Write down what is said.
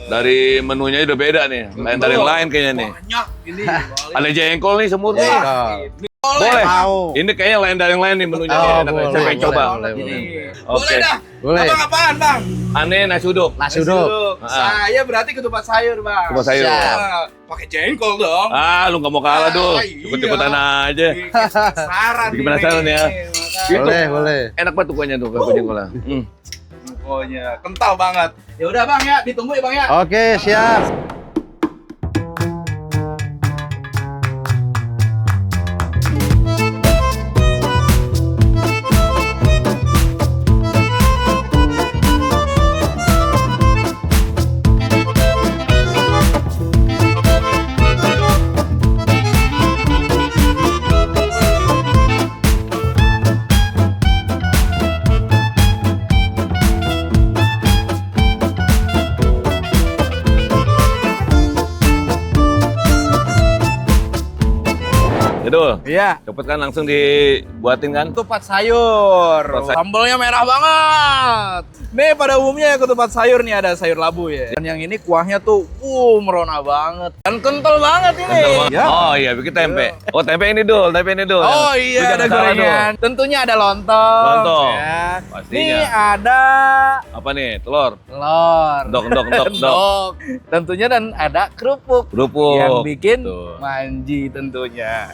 Dari menunya udah beda nih, lain dari yang lain kayaknya nih. Banyak ini. Ada jengkol nih semur nih. Boleh. Boleh. Ini kayaknya lain dari yang lain nih menunya Oh, nih. Enak, boleh, saya pengen coba. boleh, Ini. Oke. Boleh dah. Boleh. Abang apaan, Bang? Aneh nasi uduk. Nasi uduk. Saya berarti ketupat sayur, Bang. Ketupat sayur. Nah, pakai jengkol dong. Lu nggak mau kalah dul. Iya. Ikut-ikutan aja. Penasaran. Bikin penasaran ya. Itu. Boleh, boleh. Enak banget tuh kuahnya tuh, kalau jengkolnya. Pokoknya kental banget. Ya udah, Bang ya, ditunggu ya, Bang ya. Oke, siap. Dul, Iya. cepet kan langsung dibuatin kan? Ketupat sayur. Ketupat sayur. Sambalnya merah banget. Nih pada umumnya ketupat sayur nih ada sayur labu ya. Dan yang ini kuahnya tuh merona banget. Dan kental banget ini. Kental banget. Ya. Oh iya, bikin tempe. Oh tempe ini dul, tempe ini dul. Oh Lu iya, jangan ada salah, Dul. gorengan. Tentunya ada lontong. Lontong. Ya. Pastinya. Nih ada Apa nih? Telur. telur. Dok. Tentunya dan ada kerupuk. Kerupuk. Yang bikin Tuh. manji tentunya.